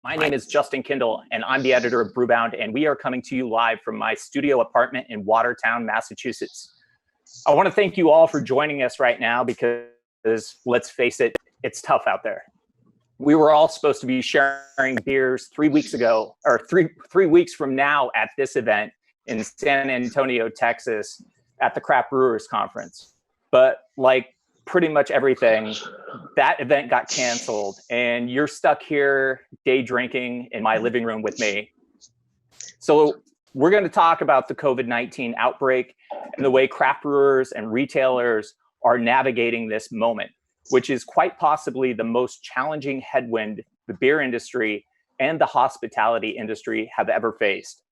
My name is Justin Kindle, and I'm the editor of Brewbound, and we are coming to you live from my studio apartment in Watertown, Massachusetts. I want to thank you all for joining us right now because, let's face it, it's tough out there. We were all supposed to be sharing beers 3 weeks ago, or three weeks from now at this event in San Antonio, Texas, at the Craft Brewers Conference. But like pretty much everything, that event got canceled, and you're stuck here day drinking in my living room with me. So we're going to talk about the COVID-19 outbreak and the way craft brewers and retailers are navigating this moment, which is quite possibly the most challenging headwind the beer industry and the hospitality industry have ever faced.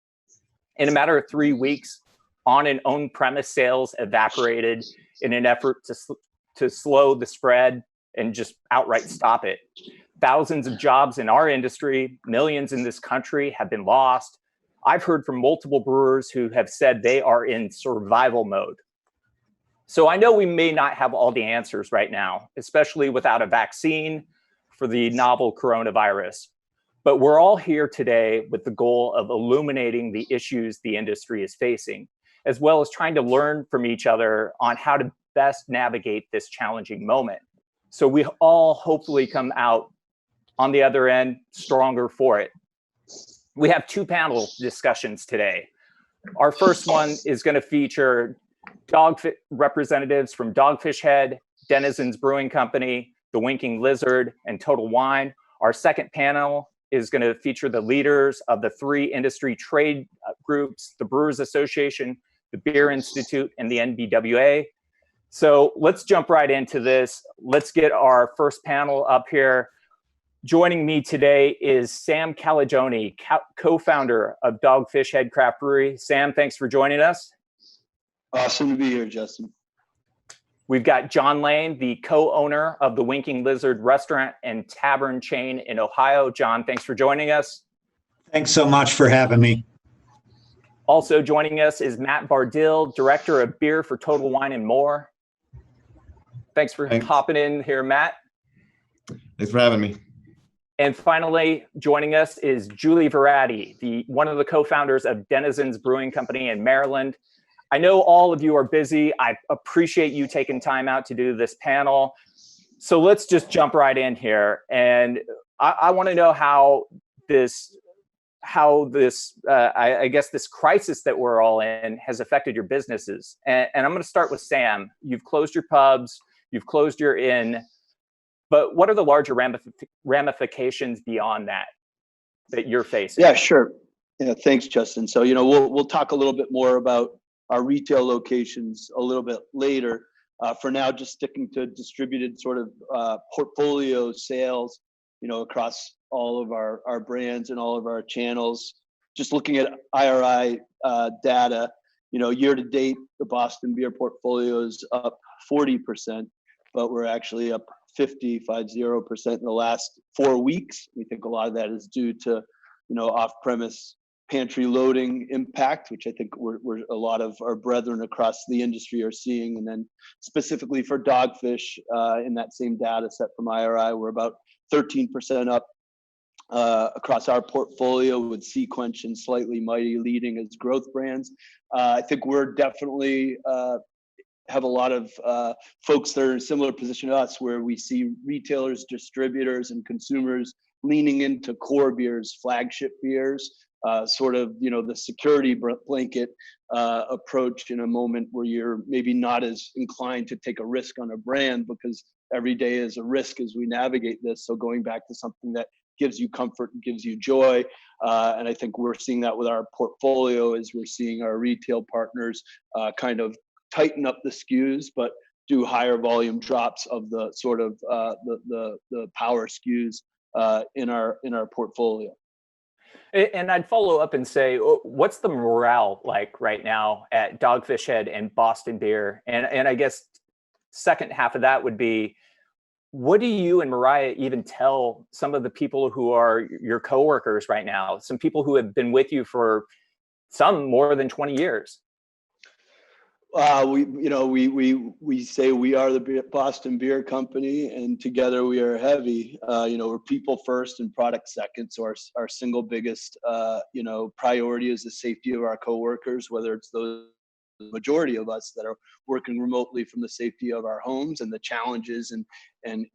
In a matter of 3 weeks, on and on-premise sales evaporated in an effort to slow the spread and just outright stop it. Thousands of jobs in our industry, millions in this country have been lost. I've heard from multiple brewers who have said they are in survival mode. So I know we may not have all the answers right now, especially without a vaccine for the novel coronavirus. But we're all here today with the goal of illuminating the issues the industry is facing, as well as trying to learn from each other on how to best navigate this challenging moment. So we all hopefully come out on the other end stronger for it. We have two panel discussions today. Our first one is going to feature representatives from Dogfish Head, Denizens Brewing Company, The Winking Lizard, and Total Wine. Our second panel is going to feature the leaders of the three industry trade groups, the Brewers Association, the Beer Institute, and the NBWA. So let's jump right into this. Let's get our first panel up here. Joining me today is Sam Calagione, co-founder of Dogfish Head Craft Brewery. Sam, thanks for joining us. Awesome to be here, Justin. We've got John Lane, the co-owner of the Winking Lizard restaurant and tavern chain in Ohio. John, thanks for joining us. Thanks so much for having me. Also joining us is Matt Bardill, director of beer for Total Wine and More. Thanks for hopping in here, Matt. Thanks for having me. And finally, joining us is Julie Verratti, one of the co-founders of Denizens Brewing Company in Maryland. I know all of you are busy. I appreciate you taking time out to do this panel. So let's just jump right in here. And I want to know how this crisis that we're all in has affected your businesses. And I'm going to start with Sam. You've closed your pubs, you've closed your inn, but what are the larger ramifications beyond that you're facing? Yeah, sure. Yeah, thanks, Justin. So, we'll talk a little bit more about our retail locations a little bit later. For now, just sticking to distributed sort of portfolio sales, across all of our brands and all of our channels. Just looking at IRI data, year to date, the Boston beer portfolio is up 40%, but we're actually up 50% in the last 4 weeks. We think a lot of that is due to, off-premise pantry loading impact, which I think we're a lot of our brethren across the industry are seeing. And then specifically for Dogfish, in that same data set from IRI, we're about 13% up across our portfolio, with Sequench and Slightly Mighty leading as growth brands. I think we're definitely have a lot of folks that are in a similar position to us, where we see retailers, distributors, and consumers leaning into core beers, flagship beers, sort of, the security blanket approach in a moment where you're maybe not as inclined to take a risk on a brand, because every day is a risk as we navigate this. So going back to something that gives you comfort and gives you joy. And I think we're seeing that with our portfolio, as we're seeing our retail partners kind of tighten up the SKUs, but do higher volume drops of the sort of the power SKUs in our portfolio. And I'd follow up and say, what's the morale like right now at Dogfish Head and Boston Beer? And I guess second half of that would be, what do you and Mariah even tell some of the people who are your coworkers right now? Some people who have been with you for some more than 20 years. We say we are the Boston Beer Company, and together we are heavy. We're people first and product second. So our single biggest, priority is the safety of our coworkers, whether it's the majority of us that are working remotely from the safety of our homes, and the challenges and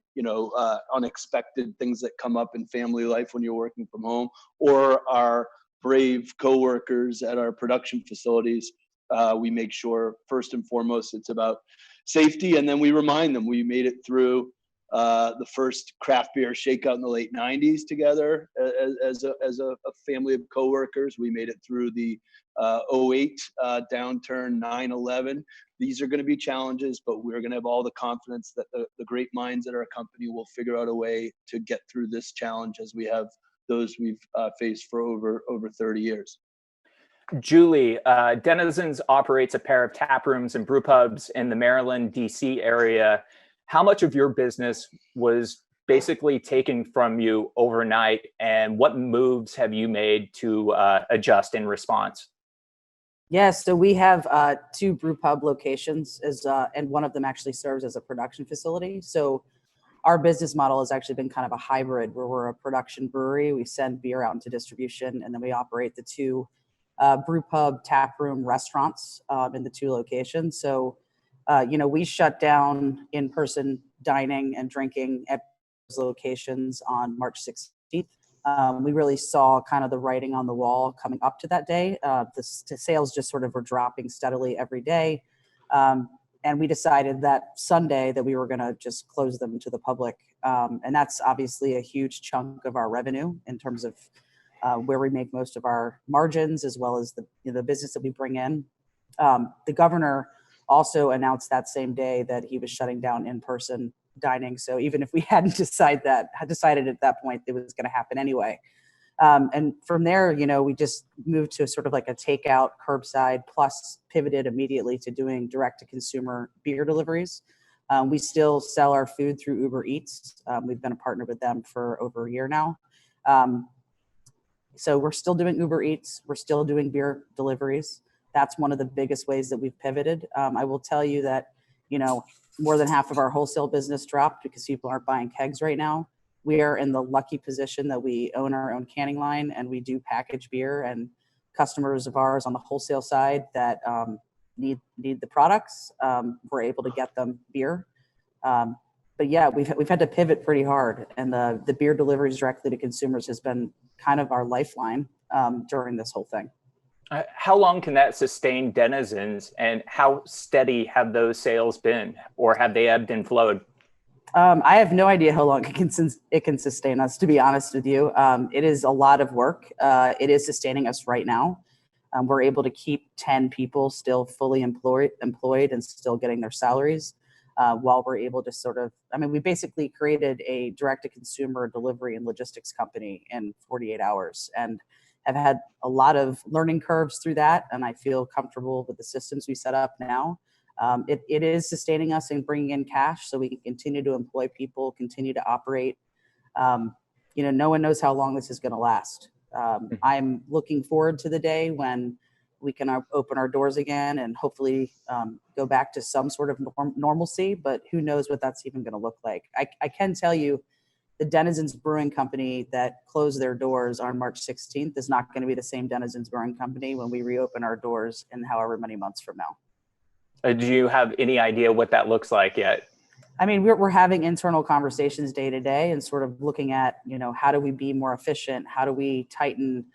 unexpected things that come up in family life when you're working from home, or our brave coworkers at our production facilities. We make sure first and foremost it's about safety, and then we remind them we made it through the first craft beer shakeout in the late 90s together as a family of coworkers. We made it through the 08 downturn, 9/11. These are going to be challenges, but we're going to have all the confidence that the great minds at our company will figure out a way to get through this challenge, as we have those we've faced for over 30 years. Julie, Denizens operates a pair of tap rooms and brew pubs in the Maryland, DC area. How much of your business was basically taken from you overnight, and what moves have you made to adjust in response? Yes, so we have 2 brew pub locations, and one of them actually serves as a production facility. So our business model has actually been kind of a hybrid, where we're a production brewery. We send beer out into distribution, and then we operate the 2 brew pub, tap room, restaurants in the 2 locations. So, we shut down in-person dining and drinking at those locations on March 16th. We really saw kind of the writing on the wall coming up to that day. The sales just sort of were dropping steadily every day. And we decided that Sunday that we were going to just close them to the public. And that's obviously a huge chunk of our revenue in terms of where we make most of our margins, as well as the business that we bring in. The governor also announced that same day that he was shutting down in-person dining. So even if we hadn't decided at that point, it was going to happen anyway. And from there, we just moved to sort of like a takeout, curbside, plus pivoted immediately to doing direct-to-consumer beer deliveries. We still sell our food through Uber Eats. We've been a partner with them for over a year now. So we're still doing Uber Eats. We're still doing beer deliveries. That's one of the biggest ways that we've pivoted. I will tell you that, more than half of our wholesale business dropped because people aren't buying kegs right now. We are in the lucky position that we own our own canning line, and we do package beer, and customers of ours on the wholesale side that need the products, we're able to get them beer. But yeah, we've had to pivot pretty hard, and the beer deliveries directly to consumers has been kind of our lifeline during this whole thing. How long can that sustain Denizens, and how steady have those sales been, or have they ebbed and flowed? I have no idea how long it can sustain us, to be honest with you. It is a lot of work. It is sustaining us right now. We're able to keep 10 people still fully employed and still getting their salaries, while we're able to we basically created a direct-to-consumer delivery and logistics company in 48 hours, and have had a lot of learning curves through that, and I feel comfortable with the systems we set up now. It is sustaining us and bringing in cash so we can continue to employ people, continue to operate. No one knows how long this is going to last. I'm looking forward to the day when we can open our doors again and hopefully go back to some sort of normalcy, but who knows what that's even going to look like. I can tell you the Denizens Brewing Company that closed their doors on March 16th is not going to be the same Denizens Brewing Company when we reopen our doors in however many months from now. Do you have any idea what that looks like yet? I mean, we're having internal conversations day to day and sort of looking at, how do we be more efficient? How do we tighten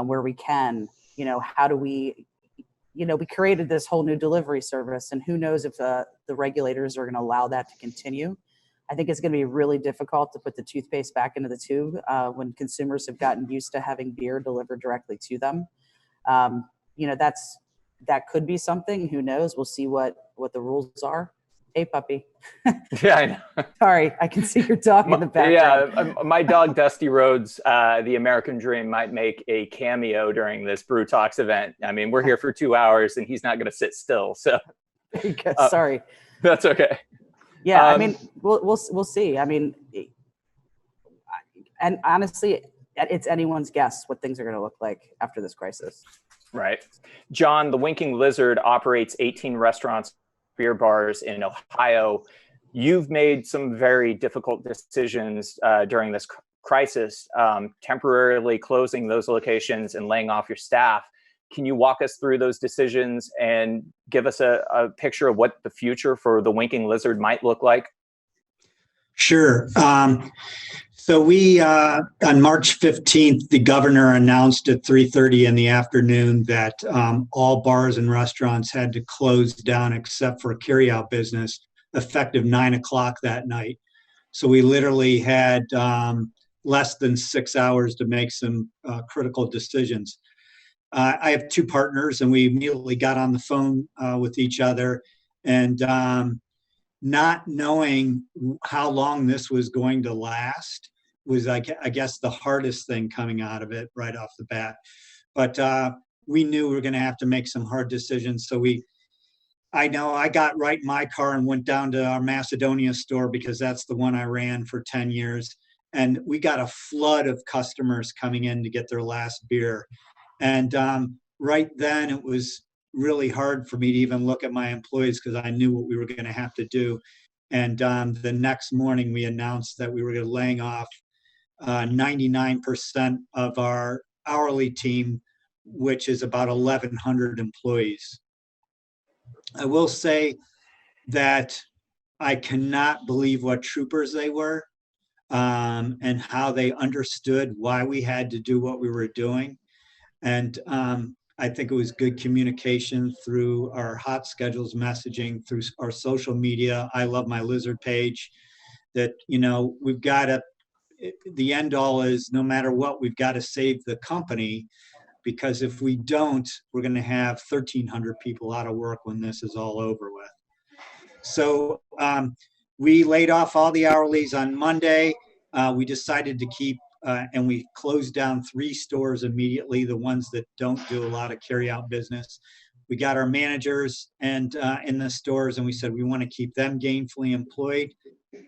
where we can? How do we created this whole new delivery service, and who knows if the regulators are going to allow that to continue. I think it's going to be really difficult to put the toothpaste back into the tube when consumers have gotten used to having beer delivered directly to them. That could be something. Who knows? We'll see what the rules are. Hey, puppy. Yeah, I know. Sorry, I can see your dog in the background. Yeah, my dog Dusty Rhodes, the American Dream, might make a cameo during this Brew Talks event. I mean, we're here for 2 hours, and he's not going to sit still. So, sorry. That's okay. Yeah, I mean, we'll see. I mean, and honestly, it's anyone's guess what things are going to look like after this crisis. Right. John, the Winking Lizard operates 18 restaurants, beer bars in Ohio. You've made some very difficult decisions during this crisis, temporarily closing those locations and laying off your staff. Can you walk us through those decisions and give us a picture of what the future for the Winking Lizard might look like? Sure. So we, on March 15th, the governor announced at 3:30 in the afternoon that all bars and restaurants had to close down except for carryout business, effective 9 o'clock that night. So we literally had less than 6 hours to make some critical decisions. I have two partners, and we immediately got on the phone with each other, and not knowing how long this was going to last was, I guess, the hardest thing coming out of it right off the bat. But we knew we were going to have to make some hard decisions. So I got right in my car and went down to our Macedonia store, because that's the one I ran for 10 years. And we got a flood of customers coming in to get their last beer. And right then it was really hard for me to even look at my employees, because I knew what we were going to have to do. And the next morning we announced that we were going to laying off 99% of our hourly team, which is about 1,100 employees. I will say that I cannot believe what troopers they were, and how they understood why we had to do what we were doing. And I think it was good communication through our hot schedules messaging, through our social media. I Love My Lizard page, that, we've got to, the end all is, no matter what, we've got to save the company, because if we don't, we're going to have 1,300 people out of work when this is all over with. So we laid off all the hourlies on Monday. We decided to keep, and we closed down 3 stores immediately, the ones that don't do a lot of carry-out business. We got our managers and in the stores, and we said we want to keep them gainfully employed.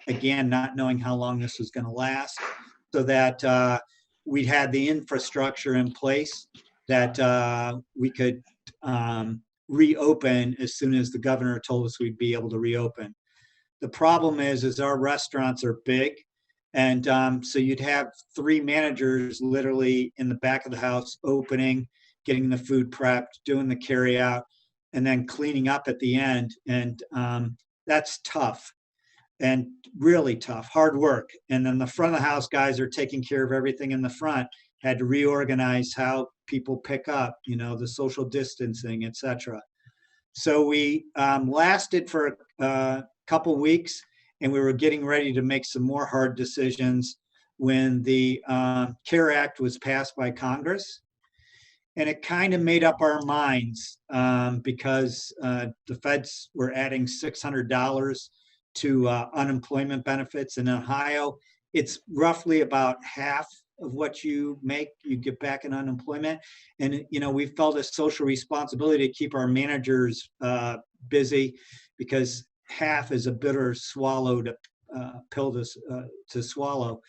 Again, not knowing how long this was going to last, so that we had the infrastructure in place that we could reopen as soon as the governor told us we'd be able to reopen. The problem is our restaurants are big. And so you'd have 3 managers literally in the back of the house, opening, getting the food prepped, doing the carry out, and then cleaning up at the end. And that's tough, and really tough, hard work. And then the front of the house guys are taking care of everything in the front, had to reorganize how people pick up, the social distancing, etc. So we lasted for a couple weeks, and we were getting ready to make some more hard decisions when the CARE Act was passed by Congress. And it kind of made up our minds, because the feds were adding $600 to unemployment benefits. In Ohio, it's roughly about half of what you make, you get back in unemployment. And, we felt a social responsibility to keep our managers busy, because half is a bitter pill to swallow.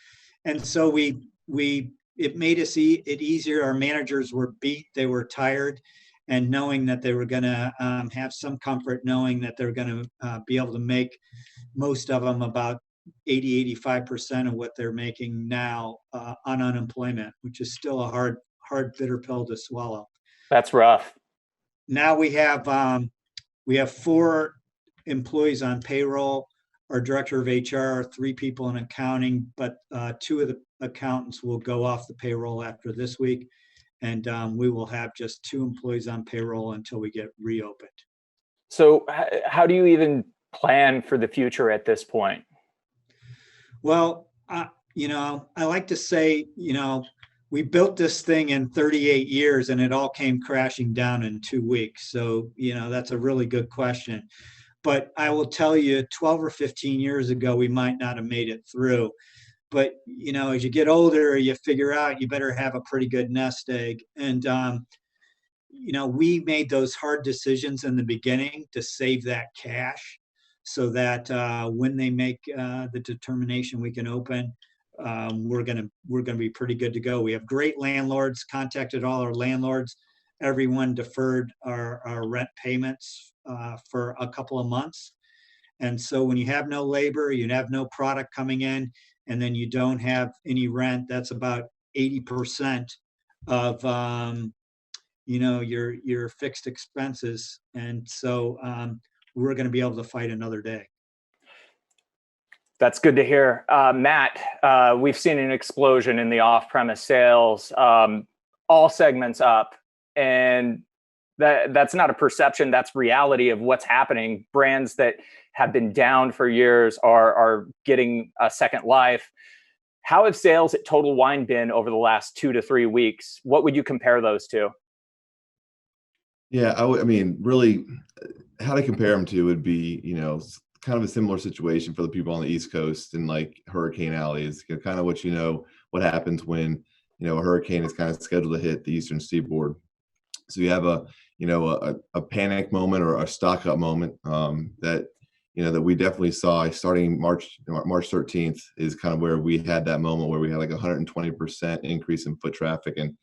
And so it made it easier. Our managers were beat, they were tired, and knowing that they were going to have some comfort knowing that they're going to be able to make, most of them, about 80-85% of what they're making now on unemployment, which is still a hard bitter pill to swallow. That's rough. Now we have 4 employees on payroll, our director of HR, 3 people in accounting, but 2 of the accountants will go off the payroll after this week. And we will have just 2 employees on payroll until we get reopened. So how do you even plan for the future at this point? Well, I like to say, we built this thing in 38 years and it all came crashing down in 2 weeks. So, that's a really good question. But I will tell you, 12 or 15 years ago, we might not have made it through. But, as you get older, you figure out you better have a pretty good nest egg. And, we made those hard decisions in the beginning to save that cash, so that when they make the determination we can open, we're gonna be pretty good to go. We have great landlords, contacted all our landlords. everyone deferred our rent payments for a couple of months. And so when you have no labor, you have no product coming in, and then you don't have any rent, that's about 80% of your fixed expenses. And so we're going to be able to fight another day. That's good to hear. Matt, we've seen an explosion in the off-premise sales, all segments up, and that's not a perception, that's reality of what's happening. Brands that have been down for years are getting a second life. How have sales at Total Wine been over the last 2 to 3 weeks? What would you compare those to? Yeah, I mean, really, how to compare them to would be, kind of a similar situation for the people on the East Coast and like Hurricane Alley is kind of what happens when, a hurricane is kind of scheduled to hit the Eastern Seaboard. So you have a panic moment or a stock up moment that we definitely saw starting March 13th is kind of where we had that moment where we had like 120% increase in foot traffic and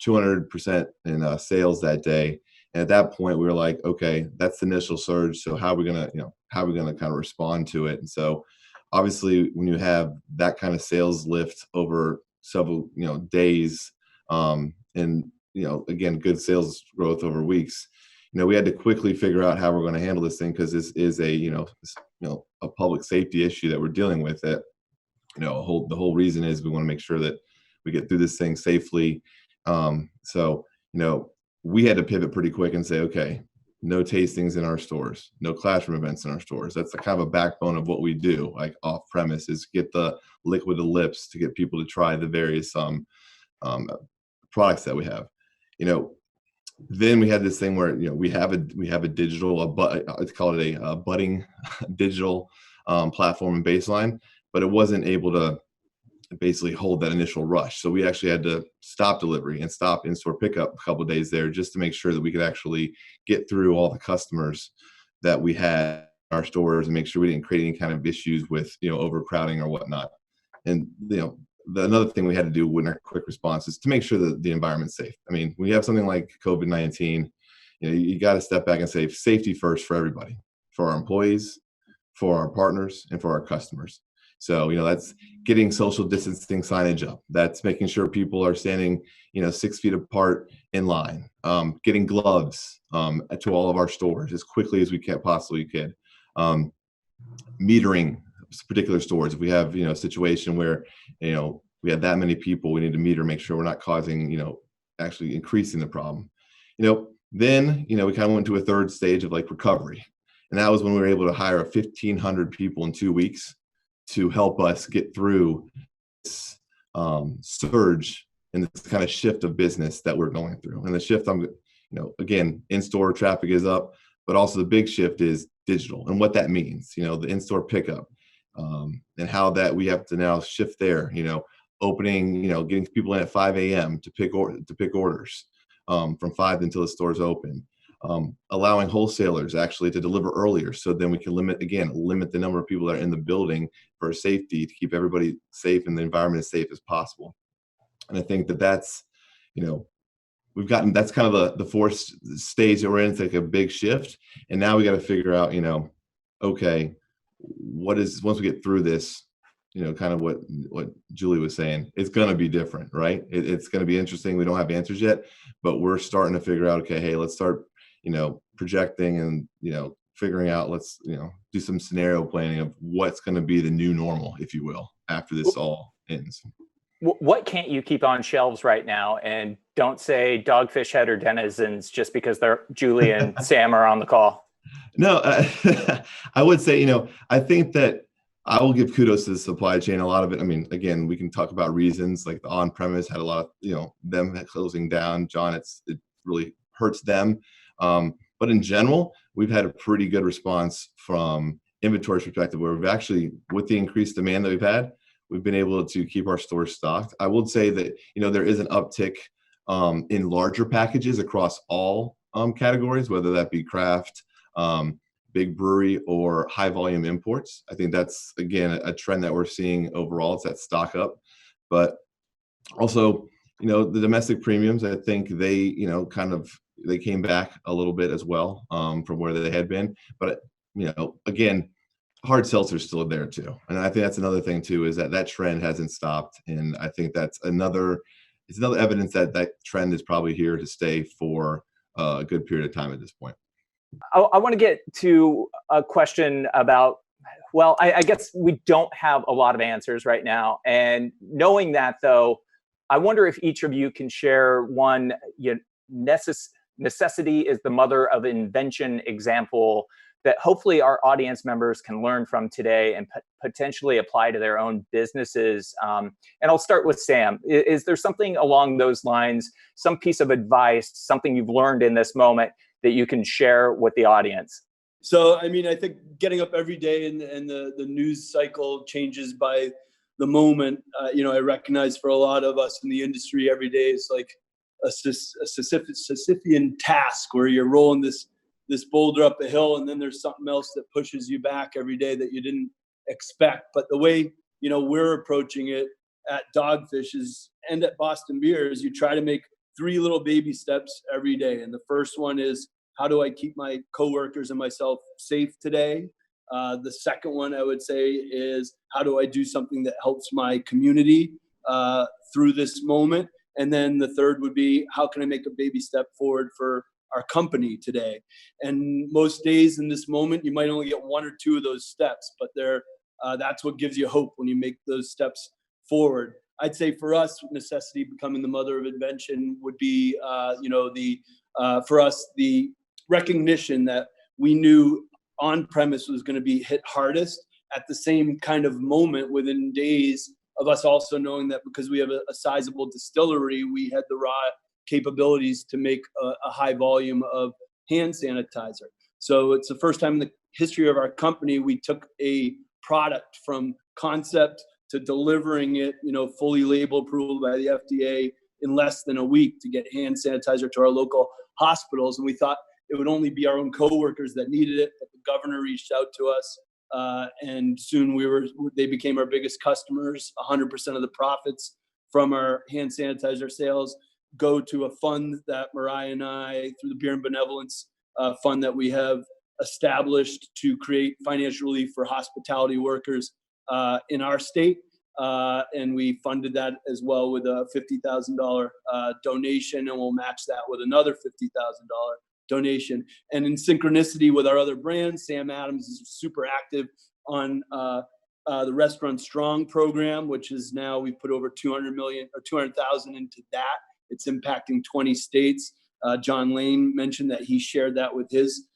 200% in sales that day. And at that point, we were like, okay, that's the initial surge. So how are we gonna kind of respond to it? And so obviously when you have that kind of sales lift over several, days, and, again, good sales growth over weeks, we had to quickly figure out how we're going to handle this thing because this is a public safety issue that we're dealing with. It, the whole reason is we want to make sure that we get through this thing safely. So we had to pivot pretty quick and say, okay, no tastings in our stores, no classroom events in our stores. That's the kind of a backbone of what we do, like off premise, is get the liquid to lips to get people to try the various products that we have. Then we had this thing where we have a digital, let's call it a budding digital platform and baseline, but it wasn't able to basically hold that initial rush. So we actually had to stop delivery and stop in-store pickup a couple of days there just to make sure that we could actually get through all the customers that we had in our stores and make sure we didn't create any kind of issues with overcrowding or whatnot. And another thing we had to do in our quick response is to make sure that the environment's safe. I mean, when you have something like COVID-19, you got to step back and say safety first for everybody, for our employees, for our partners, and for our customers. So, that's getting social distancing signage up. That's making sure people are standing, 6 feet apart in line, getting gloves to all of our stores as quickly as we possibly could. Metering particular stores. If we have, a situation where, we have that many people, we need to meter, make sure we're not causing, actually increasing the problem. Then, we kind of went to a third stage of like recovery. And that was when we were able to hire 1,500 people in 2 weeks to help us get through this surge and this kind of shift of business that we're going through. And the shift, again, in-store traffic is up, but also the big shift is digital and what that means, the in-store pickup and how that we have to now shift there, opening, getting people in at 5 a.m. to pick orders from 5 until the store's open. Allowing wholesalers actually to deliver earlier, so then we can limit the number of people that are in the building for safety to keep everybody safe and the environment as safe as possible. And I think that's, that's kind of the fourth stage that we're in. It's like a big shift, and now we got to figure out, okay, once we get through this, kind of what Julie was saying, it's going to be different, right? It's going to be interesting. We don't have answers yet, but we're starting to figure out, okay, hey, let's start projecting and, figuring out, let's, do some scenario planning of what's going to be the new normal, if you will, after this all ends. What can't you keep on shelves right now? And don't say Dogfish Head or Denizens just because Julie and Sam are on the call. No, I would say, I think that I will give kudos to the supply chain. A lot of it, I mean, again, we can talk about reasons like the on-premise had a lot of, them closing down. John, it really hurts them. But in general, we've had a pretty good response from inventory perspective, where we've actually, with the increased demand that we've had, we've been able to keep our stores stocked. I would say that, there is an uptick in larger packages across all categories, whether that be craft, big brewery, or high volume imports. I think that's, again, a trend that we're seeing overall. It's that stock up. But also, The domestic premiums, I think they, they came back a little bit as well from where they had been. But, again, hard seltzer is still there too. And I think that's another thing too, is that trend hasn't stopped. And I think that's another evidence that trend is probably here to stay for a good period of time at this point. I want to get to a question about, well, I guess we don't have a lot of answers right now. And knowing that, though, I wonder if each of you can share one necessity is the mother of invention example that hopefully our audience members can learn from today and potentially apply to their own businesses. And I'll start with Sam. Is there something along those lines, some piece of advice, something you've learned in this moment that you can share with the audience? So, I mean, I think getting up every day and the news cycle changes by the moment. I recognize for a lot of us in the industry, every day is like a Sisyphean task where you're rolling this boulder up a hill, and then there's something else that pushes you back every day that you didn't expect. But the way, we're approaching it at Dogfish and at Boston Beer is you try to make 3 little baby steps every day. And the first one is, how do I keep my coworkers and myself safe today? The second one I would say is, how do I do something that helps my community through this moment? And then the third would be, how can I make a baby step forward for our company today? And most days in this moment, you might only get 1 or 2 of those steps, but that's what gives you hope when you make those steps forward. I'd say for us, necessity becoming the mother of invention would be, for us, the recognition that we knew on-premise was going to be hit hardest, at the same kind of moment within days of us also knowing that because we have a sizable distillery, we had the raw capabilities to make a high volume of hand sanitizer. So it's the first time in the history of our company we took a product from concept to delivering it, fully label approval by the FDA in less than a week to get hand sanitizer to our local hospitals. And we thought it would only be our own coworkers that needed it, but the governor reached out to us, and soon they became our biggest customers. 100% of the profits from our hand sanitizer sales go to a fund that Mariah and I, through the Beer and Benevolence fund that we have established to create financial relief for hospitality workers in our state. And we funded that as well with a $50,000 donation, and we'll match that with another $50,000 donation. And in synchronicity with our other brands, Sam Adams is super active on the Restaurant Strong program, which is now we've put over 200,000 into that. It's impacting 20 states. John Lane mentioned that he shared that with his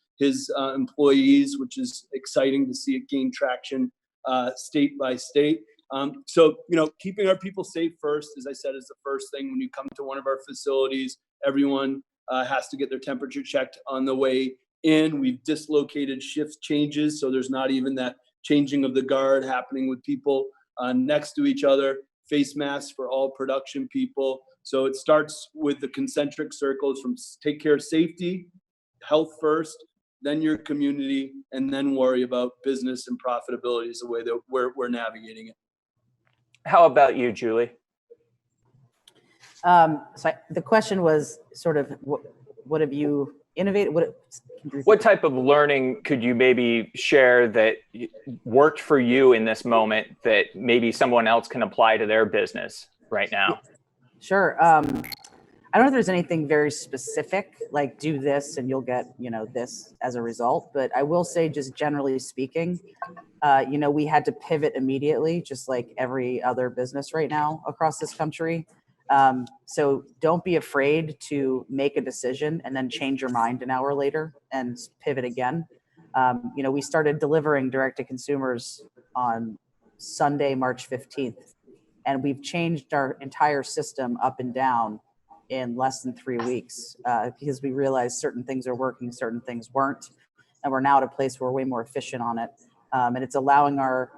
employees, which is exciting to see it gain traction state by state. So, keeping our people safe first, as I said, is the first thing. When you come to one of our facilities, everyone has to get their temperature checked on the way in. We've dislocated shift changes, so there's not even that changing of the guard happening with people next to each other. Face masks for all production people. So it starts with the concentric circles from take care of safety, health first, then your community, and then worry about business and profitability is the way that we're navigating it. How about you, Julie? The question was sort of, what have you innovated? What type of learning could you maybe share that worked for you in this moment that maybe someone else can apply to their business right now? Sure. I don't know if there's anything very specific, like do this and you'll get, this as a result. But I will say, just generally speaking, we had to pivot immediately, just like every other business right now across this country. So don't be afraid to make a decision and then change your mind an hour later and pivot again. We started delivering direct to consumers on Sunday, March 15th, and we've changed our entire system up and down in less than 3 weeks because we realized certain things are working, certain things weren't. And we're now at a place where we're way more efficient on it. And it's allowing our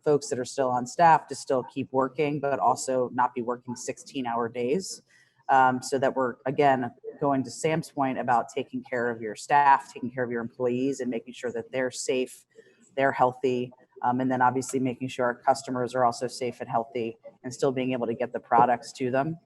folks that are still on staff to still keep working, but also not be working 16-hour days. So that we're, again, going to Sam's point about taking care of your staff, taking care of your employees, and making sure that they're safe, they're healthy. And then obviously making sure our customers are also safe and healthy and still being able to get the products to them.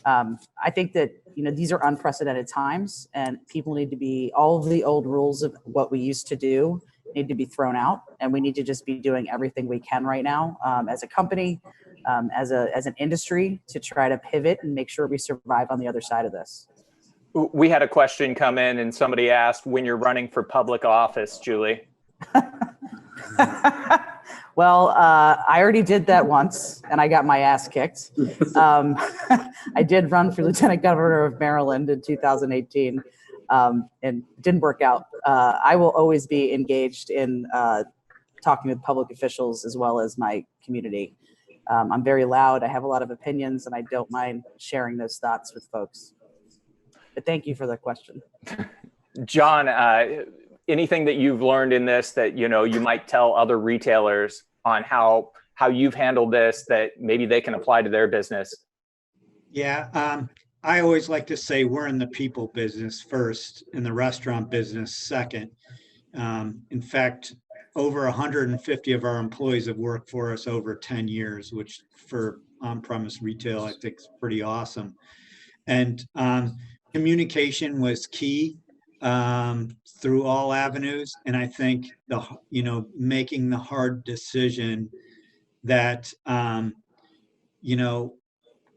I think that, these are unprecedented times, and people need to be, all of the old rules of what we used to do need to be thrown out, and we need to just be doing everything we can right now, as a company, as an industry, to try to pivot and make sure we survive on the other side of this. We had a question come in, and somebody asked, when you're running for public office, Julie. Well, I already did that once, and I got my ass kicked. I did run for Lieutenant Governor of Maryland in 2018, and it didn't work out. I will always be engaged in talking with public officials as well as my community. I'm very loud. I have a lot of opinions, and I don't mind sharing those thoughts with folks. But thank you for the question. John, anything that you've learned in this that you might tell other retailers on how you've handled this that maybe they can apply to their business? Yeah, I always like to say we're in the people business first, in the restaurant business second. In fact, over 150 of our employees have worked for us over 10 years, which for on-premise retail, I think is pretty awesome. And communication was key through all avenues. And I think making the hard decision that,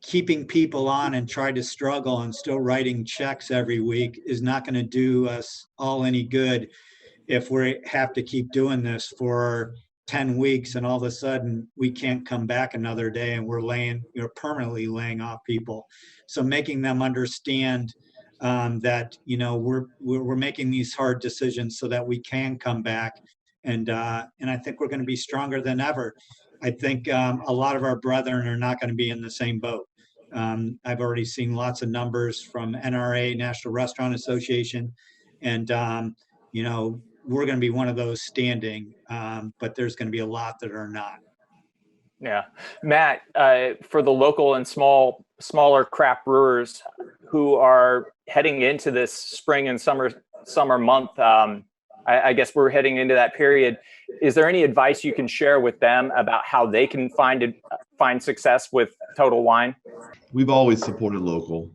keeping people on and try to struggle and still writing checks every week is not going to do us all any good if we have to keep doing this for 10 weeks and all of a sudden we can't come back another day and we're permanently laying off people. So making them understand that we're making these hard decisions so that we can come back, and I think we're going to be stronger than ever. I think a lot of our brethren are not going to be in the same boat. I've already seen lots of numbers from NRA, National Restaurant Association, and we're going to be one of those standing, but there's going to be a lot that are not. Yeah. Matt, for the local and smaller craft brewers who are heading into this spring and summer month, I guess we're heading into that period. Is there any advice you can share with them about how they can find success with Total Wine? We've always supported local.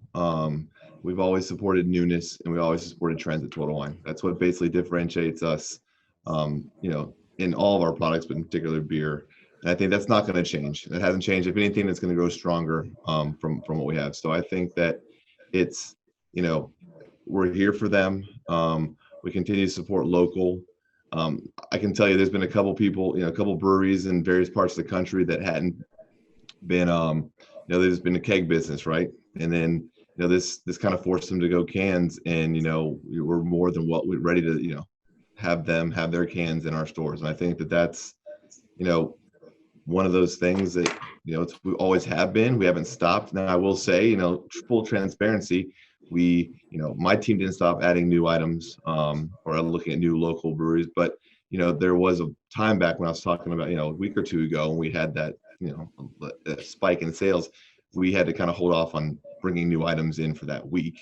We've always supported newness, and we always supported trends at Total Wine. That's what basically differentiates us, in all of our products, but in particular beer. And I think that's not going to change. It hasn't changed. If anything, it's going to grow stronger from what we have. So I think that it's, we're here for them. We continue to support local. I can tell you there's been a couple people, a couple breweries in various parts of the country that hadn't been, there's been a keg business, right? And then, this kind of forced them to go cans, and, we're more than we're ready to, have them have their cans in our stores. And I think that that's, one of those things that, we always have been. We haven't stopped. Now, I will say, full transparency, my team didn't stop adding new items or looking at new local breweries, but there was a time back when I was talking about a week or two ago, when we had that spike in sales. We had to kind of hold off on bringing new items in for that week,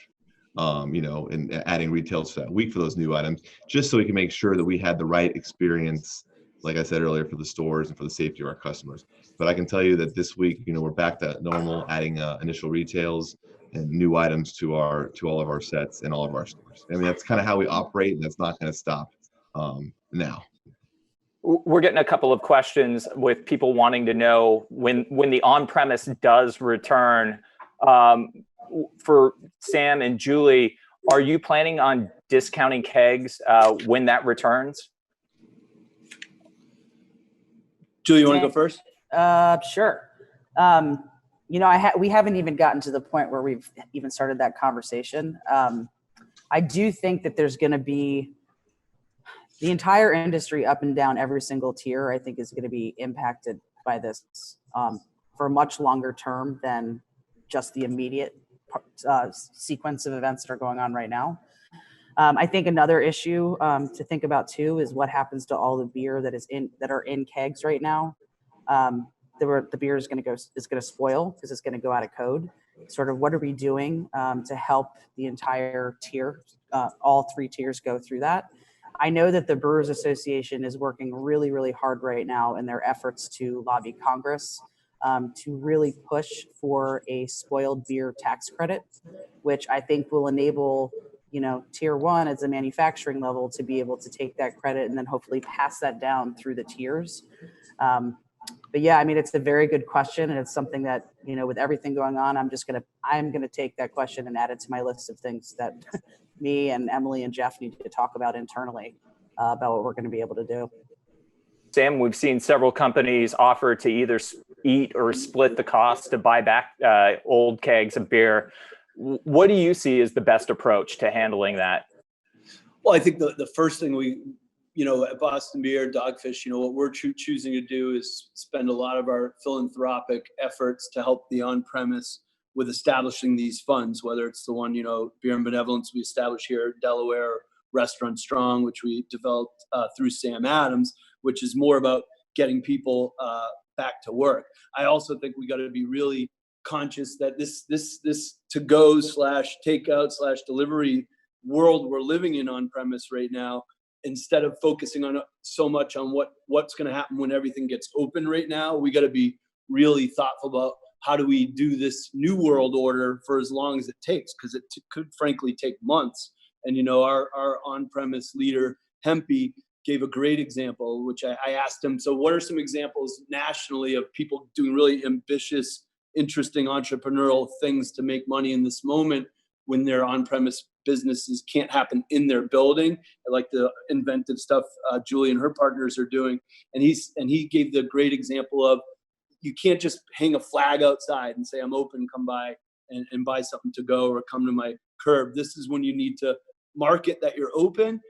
and adding retails for that week for those new items, just so we can make sure that we had the right experience, like I said earlier, for the stores and for the safety of our customers. But I can tell you that this week, we're back to normal, adding initial retails and new items to all of our sets and all of our stores. I mean, that's kind of how we operate, and that's not going to stop now. We're getting a couple of questions with people wanting to know when the on-premise does return. For Sam and Julie, are you planning on discounting kegs when that returns? Julie, you want to go first? Sure. We haven't even gotten to the point where we've even started that conversation. I do think that there's going to be the entire industry up and down every single tier, I think, is going to be impacted by this for a much longer term than just the immediate sequence of events that are going on right now. I think another issue to think about too is what happens to all the beer that are in kegs right now. The beer is going to spoil because it's going to go out of code. Sort of what are we doing to help the entire tier, all three tiers, go through that? I know that the Brewers Association is working really, really hard right now in their efforts to lobby Congress to really push for a spoiled beer tax credit, which I think will enable, tier one as a manufacturing level to be able to take that credit and then hopefully pass that down through the tiers. But yeah, I mean, it's a very good question, and it's something that, with everything going on, I'm going to take that question and add it to my list of things that me and Emily and Jeff need to talk about internally about what we're going to be able to do. Sam, we've seen several companies offer to either eat or split the cost to buy back old kegs of beer. What do you see as the best approach to handling that? Well, I think the first thing we, at Boston Beer, Dogfish, what we're choosing to do is spend a lot of our philanthropic efforts to help the on-premise with establishing these funds, whether it's the one, Beer and Benevolence we established here in Delaware, Restaurant Strong, which we developed through Sam Adams, which is more about getting people back to work. I also think we got to be really conscious that this to-go / takeout / delivery world we're living in on premise right now, instead of focusing on so much on what's going to happen when everything gets open right now, we got to be really thoughtful about how do we do this new world order for as long as it takes, because it could frankly take months. And our on-premise leader Hempy gave a great example, which I asked him, so what are some examples nationally of people doing really ambitious, interesting entrepreneurial things to make money in this moment when their on-premise businesses can't happen in their building, like the inventive stuff Julie and her partners are doing. And he gave the great example of, you can't just hang a flag outside and say, I'm open, come by and buy something to go or come to my curb. This is when you need to market that you're open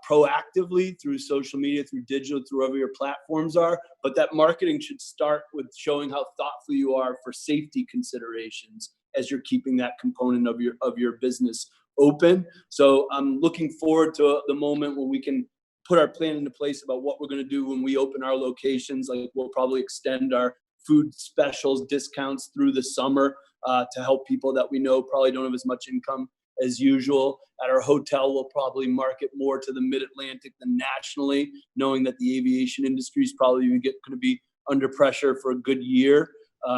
proactively through social media, through digital, through wherever your platforms are. But that marketing should start with showing how thoughtful you are for safety considerations as you're keeping that component of your business open. So I'm looking forward to the moment when we can put our plan into place about what we're going to do when we open our locations. Like, we'll probably extend our food specials discounts through the summer to help people that we know probably don't have as much income as usual. At our hotel, we'll probably market more to the mid-Atlantic than nationally, knowing that the aviation industry is probably going to be under pressure for a good year.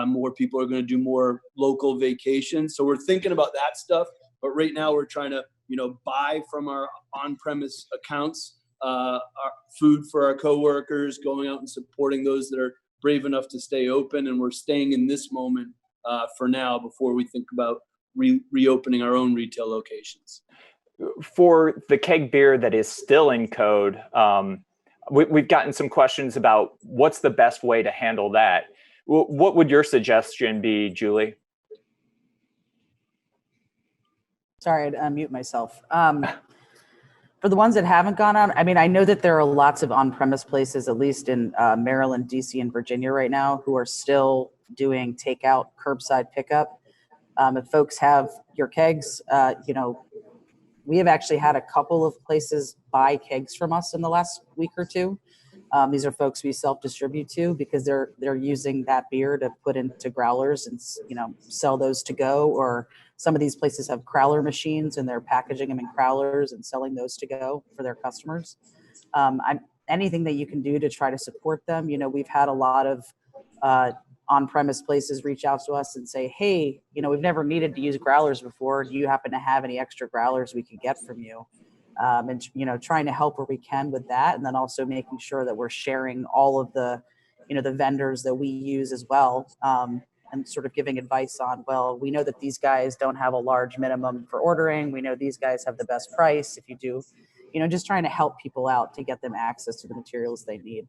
More people are going to do more local vacations. So we're thinking about that stuff. But right now we're trying to, buy from our on-premise accounts, our food for our coworkers, going out and supporting those that are brave enough to stay open. And we're staying in this moment for now before we think about reopening our own retail locations. For the keg beer that is still in code, we've gotten some questions about what's the best way to handle that. What would your suggestion be, Julie? Sorry, I'd unmute myself. For the ones that haven't gone out, I mean, I know that there are lots of on-premise places, at least in Maryland, DC, and Virginia right now, who are still doing takeout, curbside pickup. If folks have your kegs, we have actually had a couple of places buy kegs from us in the last week or two. These are folks we self-distribute to because they're using that beer to put into growlers and sell those to go. Or some of these places have crowler machines and they're packaging them in crowlers and selling those to go for their customers. Anything that you can do to try to support them. We've had a lot of on-premise places reach out to us and say, hey, we've never needed to use growlers before. Do you happen to have any extra growlers we could get from you? And trying to help where we can with that, and then also making sure that we're sharing all of the the vendors that we use as well, and sort of giving advice on, well, we know that these guys don't have a large minimum for ordering, we know these guys have the best price if you do, just trying to help people out to get them access to the materials they need.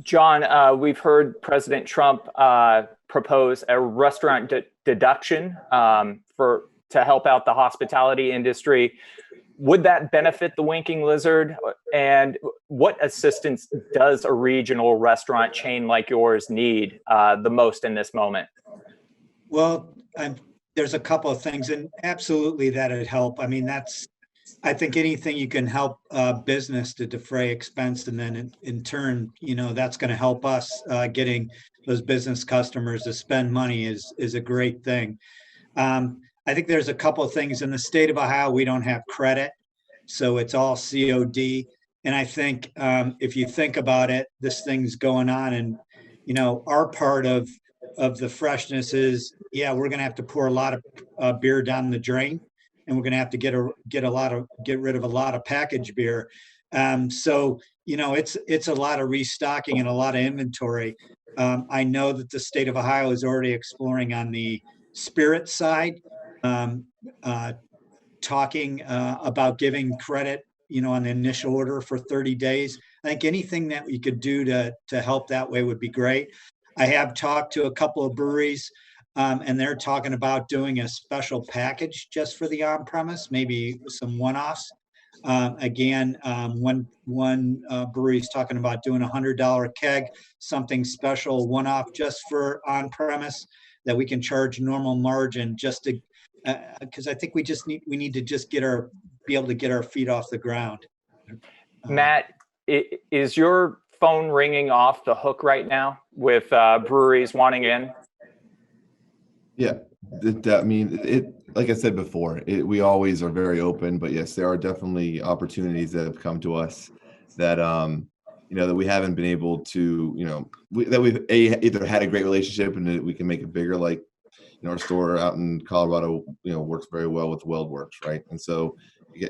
John, we've heard President Trump propose a restaurant deduction to help out the hospitality industry. Would that benefit the Winking Lizard? And what assistance does a regional restaurant chain like yours need the most in this moment? Well, there's a couple of things, and absolutely that'd help. I mean, I think anything you can help business to defray expense, and then in turn, that's going to help us getting those business customers to spend money is a great thing. I think there's a couple of things. In the state of Ohio, we don't have credit, so it's all COD. And I think if you think about it, this thing's going on, and our part of the freshness is, yeah, we're going to have to pour a lot of beer down the drain, and we're going to have to get rid of a lot of packaged beer. So it's a lot of restocking and a lot of inventory. I know that the state of Ohio is already exploring on the spirit side, talking about giving credit, on the initial order for 30 days. I think anything that we could do to help that way would be great. I have talked to a couple of breweries, and they're talking about doing a special package just for the on-premise, maybe some one-offs. Again, one brewery is talking about doing $100 keg, something special, one-off just for on-premise that we can charge normal margin just to, because I think we need to just be able to get our feet off the ground. Matt, is your phone ringing off the hook right now with breweries wanting in? Yeah, I mean, like I said before, we always are very open, but yes, there are definitely opportunities that have come to us that, that we haven't been able to, that we've either had a great relationship and that we can make it bigger. Like, our store out in Colorado, works very well with WeldWorks, right? And so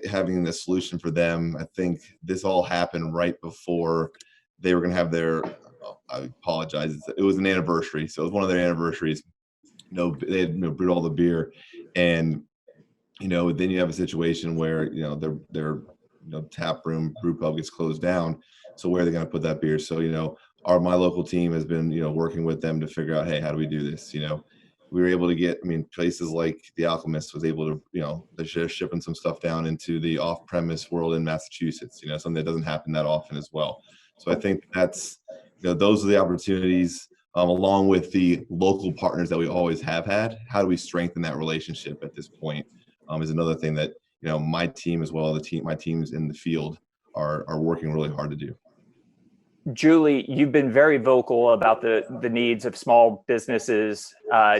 having the solution for them, I think this all happened right before they were going to have their, I apologize, it was an anniversary. So it was one of their anniversaries. They had brewed all the beer, and then you have a situation where their tap room brew pub gets closed down. So where are they going to put that beer? So my local team has been working with them to figure out, hey, how do we do this? We were able to get, places like The Alchemist was able to, they're shipping some stuff down into the off-premise world in Massachusetts, something that doesn't happen that often as well. So I think that's, those are the opportunities, along with the local partners that we always have had. How do we strengthen that relationship at this point, is another thing that, my team as well, my teams in the field are working really hard to do. Julie, you've been very vocal about the needs of small businesses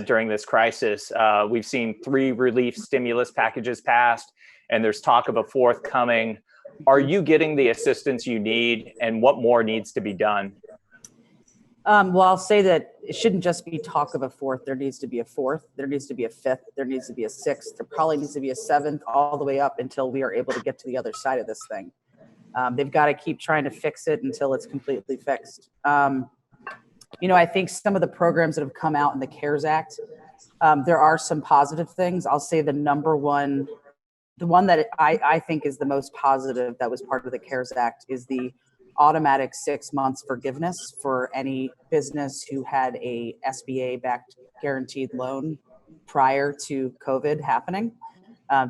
during this crisis. We've seen 3 relief stimulus packages passed, and there's talk of a 4th coming. Are you getting the assistance you need, and what more needs to be done? Well, I'll say that it shouldn't just be talk of a 4th. There needs to be a 4th. There needs to be a 5th. There needs to be a 6th. There probably needs to be a 7th, all the way up until we are able to get to the other side of this thing. They've got to keep trying to fix it until it's completely fixed. I think some of the programs that have come out in the CARES Act, there are some positive things. I'll say the one that I think is the most positive that was part of the CARES Act is the automatic 6 months forgiveness for any business who had a SBA-backed guaranteed loan prior to COVID happening.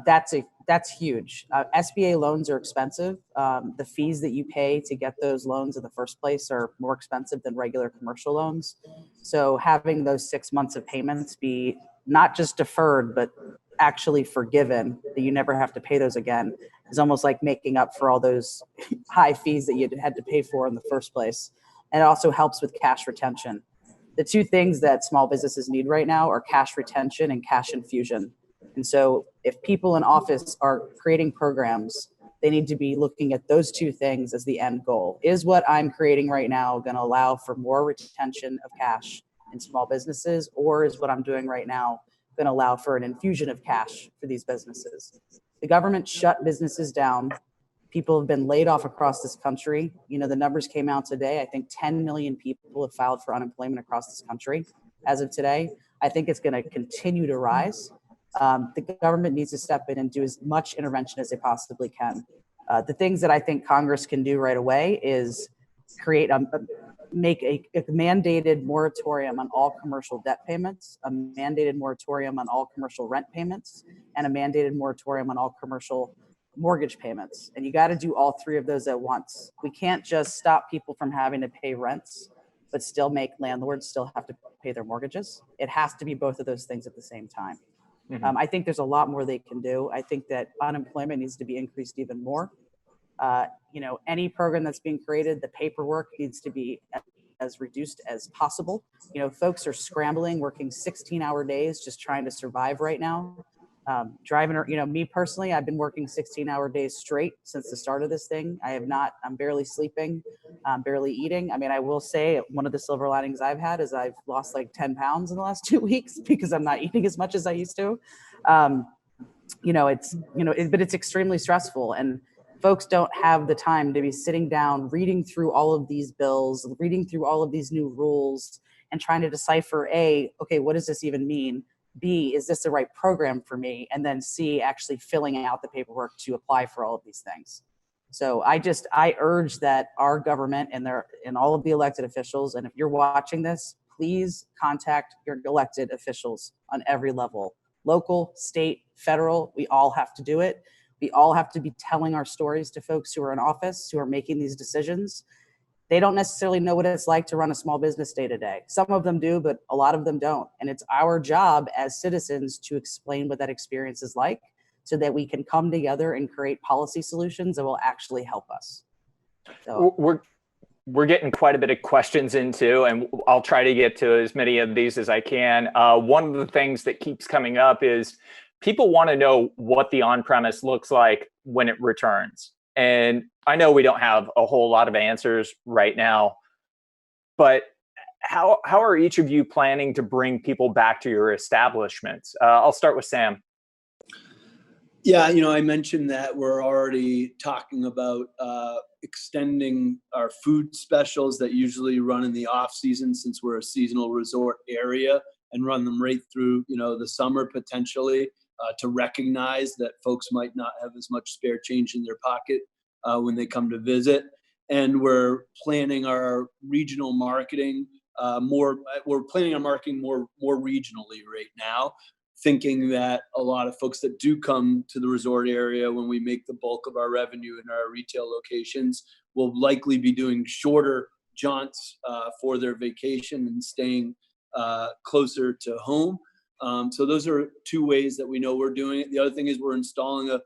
That's huge. SBA loans are expensive. The fees that you pay to get those loans in the first place are more expensive than regular commercial loans. So having those 6 months of payments be not just deferred, but actually forgiven, that you never have to pay those again, is almost like making up for all those high fees that you had to pay for in the first place. And it also helps with cash retention. The 2 things that small businesses need right now are cash retention and cash infusion. And so if people in office are creating programs, they need to be looking at those 2 things as the end goal. Is what I'm creating right now going to allow for more retention of cash in small businesses, or is what I'm doing right now going to allow for an infusion of cash for these businesses? The government shut businesses down. People have been laid off across this country. The numbers came out today. I think 10 million people have filed for unemployment across this country as of today. I think it's going to continue to rise. The government needs to step in and do as much intervention as they possibly can. The things that I think Congress can do right away is make a mandated moratorium on all commercial debt payments, a mandated moratorium on all commercial rent payments, and a mandated moratorium on all commercial mortgage payments. And you got to do all 3 of those at once. We can't just stop people from having to pay rents, but still make landlords still have to pay their mortgages. It has to be both of those things at the same time. Mm-hmm. I think there's a lot more they can do. I think that unemployment needs to be increased even more. Any program that's being created, the paperwork needs to be as reduced as possible. Folks are scrambling, working 16-hour days, just trying to survive right now. driving, me personally, I've been working 16-hour days straight since the start of this thing. I'm barely sleeping, barely eating. I mean, I will say one of the silver linings I've had is I've lost like 10 pounds in the last 2 weeks because I'm not eating as much as I used to. But it's extremely stressful, and folks don't have the time to be sitting down, reading through all of these bills, reading through all of these new rules, and trying to decipher okay, what does this even mean? B, is this the right program for me? And then C, actually filling out the paperwork to apply for all of these things. So I urge that our government and all of the elected officials, and if you're watching this, please contact your elected officials on every level, local, state, federal. We all have to do it. We all have to be telling our stories to folks who are in office, who are making these decisions. They don't necessarily know what it's like to run a small business day to day. Some of them do, but a lot of them don't. And it's our job as citizens to explain what that experience is like so that we can come together and create policy solutions that will actually help us. So we're getting quite a bit of questions into, and I'll try to get to as many of these as I can. One of the things that keeps coming up is people want to know what the on-premise looks like when it returns. And I know we don't have a whole lot of answers right now, but how are each of you planning to bring people back to your establishments? I'll start with Sam. Yeah, I mentioned that we're already talking about extending our food specials that usually run in the off season, since we're a seasonal resort area, and run them right through, the summer potentially, to recognize that folks might not have as much spare change in their pocket when they come to visit. And we're planning our regional marketing we're planning on marketing more regionally right now, thinking that a lot of folks that do come to the resort area, when we make the bulk of our revenue in our retail locations, will likely be doing shorter jaunts for their vacation and staying closer to home. So those are two ways that we know we're doing it. The other thing is we're installing a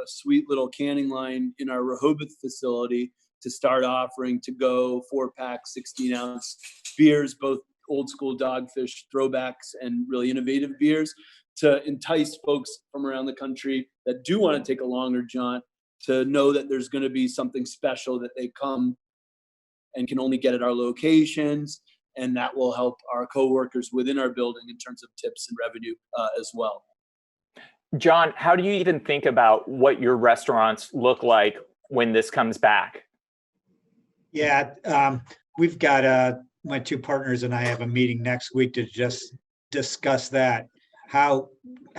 sweet little canning line in our Rehoboth facility to start offering to-go 4-pack, 16-ounce beers, both old school Dogfish throwbacks and really innovative beers, to entice folks from around the country that do want to take a longer jaunt to know that there's going to be something special that they come and can only get at our locations. And that will help our coworkers within our building in terms of tips and revenue as well. John, how do you even think about what your restaurants look like when this comes back? Yeah, we've got my two partners and I have a meeting next week to just discuss that. How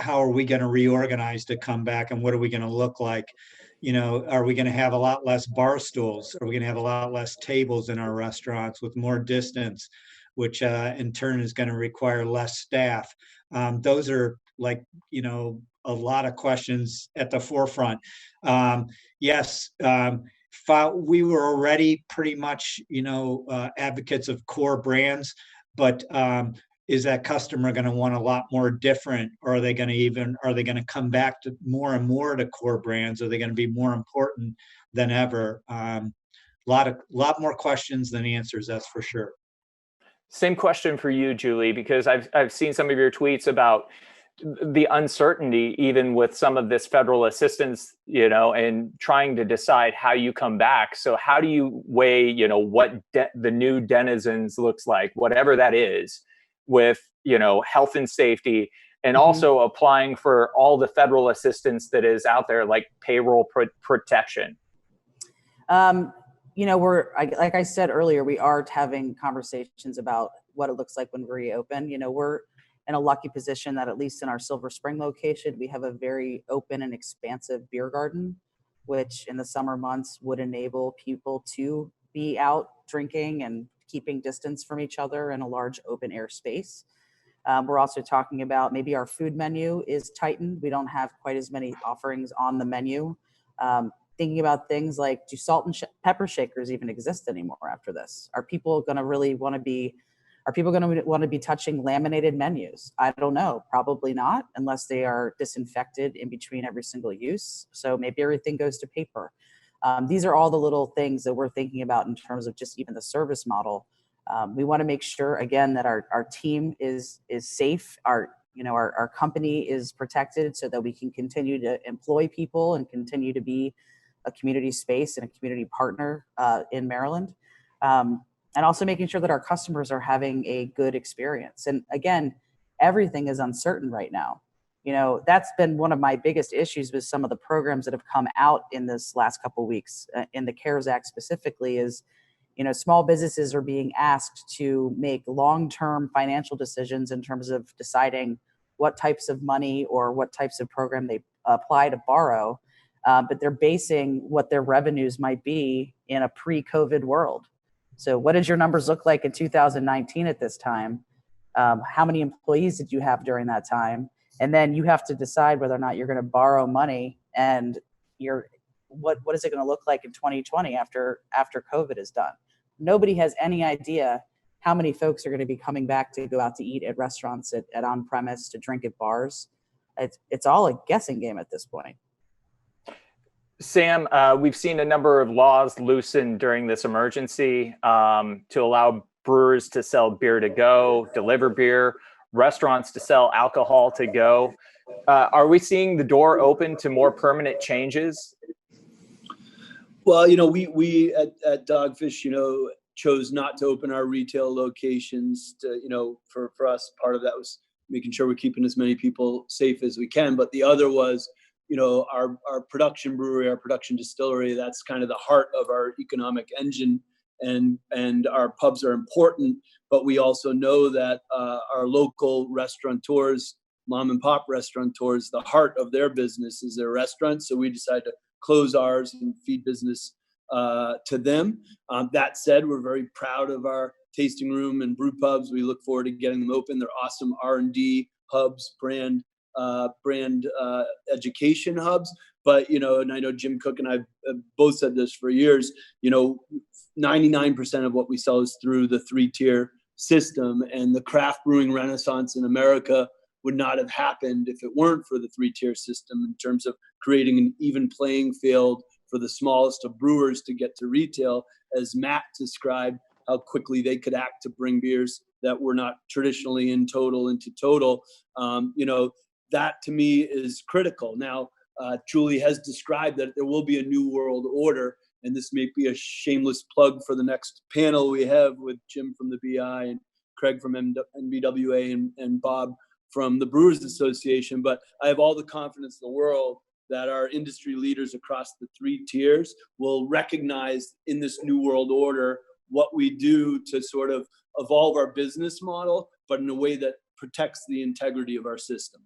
are we going to reorganize to come back, and what are we going to look like? Are we going to have a lot less bar stools? Are we going to have a lot less tables in our restaurants with more distance, which in turn is going to require less staff? Those are a lot of questions at the forefront. Yes, we were already pretty much, advocates of core brands, but is that customer going to want a lot more different, or are they going to come back to more and more to core brands? Are they going to be more important than ever? Lot more questions than answers, that's for sure. Same question for you, Julie, because I've seen some of your tweets about the uncertainty, even with some of this federal assistance, and trying to decide how you come back. So how do you weigh, what the new Denizens looks like, whatever that is, with, health and safety, and also applying for all the federal assistance that is out there, like payroll protection? Like I said earlier, we are having conversations about what it looks like when we reopen. We're in a lucky position that at least in our Silver Spring location, we have a very open and expansive beer garden, which in the summer months would enable people to be out drinking and keeping distance from each other in a large open air space. We're also talking about maybe our food menu is tightened. We don't have quite as many offerings on the menu. Thinking about things like, do salt and pepper shakers even exist anymore after this? Are people going to really want to be touching laminated menus? I don't know. Probably not, unless they are disinfected in between every single use. So maybe everything goes to paper. These are all the little things that we're thinking about in terms of just even the service model. We want to make sure, again, that our team is safe. our company is protected so that we can continue to employ people and continue to be a community space and a community partner in Maryland. And also making sure that our customers are having a good experience. And again, everything is uncertain right now. That's been one of my biggest issues with some of the programs that have come out in this last couple of weeks in the CARES Act specifically is, small businesses are being asked to make long-term financial decisions in terms of deciding what types of money or what types of program they apply to borrow, but they're basing what their revenues might be in a pre-COVID world. So what did your numbers look like in 2019 at this time? How many employees did you have during that time? And then you have to decide whether or not you're going to borrow money, and what is it going to look like in 2020 after COVID is done? Nobody has any idea how many folks are going to be coming back to go out to eat at restaurants, at on-premise, to drink at bars. It's all a guessing game at this point. Sam, we've seen a number of laws loosened during this emergency to allow brewers to sell beer to go, deliver beer, restaurants to sell alcohol to go. Are we seeing the door open to more permanent changes? Well, we at Dogfish, chose not to open our retail locations to, for us, part of that was making sure we're keeping as many people safe as we can. But the other was, our production brewery, our production distillery, that's kind of the heart of our economic engine, and our pubs are important, but we also know that our local restaurateurs, mom and pop restaurateurs, the heart of their business is their restaurants. So we decided to close ours and feed business to them. That said, we're very proud of our tasting room and brew pubs. We look forward to getting them open. They're awesome R&D hubs, brand education hubs. But, and I know Jim Cook and I have both said this for years, 99% of what we sell is through the 3-tier system, and the craft brewing renaissance in America would not have happened if it weren't for the 3-tier system, in terms of creating an even playing field for the smallest of brewers to get to retail. As Matt described, how quickly they could act to bring beers that were not traditionally in total into total. That to me is critical. Now, Julie has described that there will be a new world order, and this may be a shameless plug for the next panel we have with Jim from the BI and Craig from NBWA and Bob from the Brewers Association. But I have all the confidence in the world that our industry leaders across the 3 tiers will recognize in this new world order what we do to sort of evolve our business model, but in a way that protects the integrity of our system.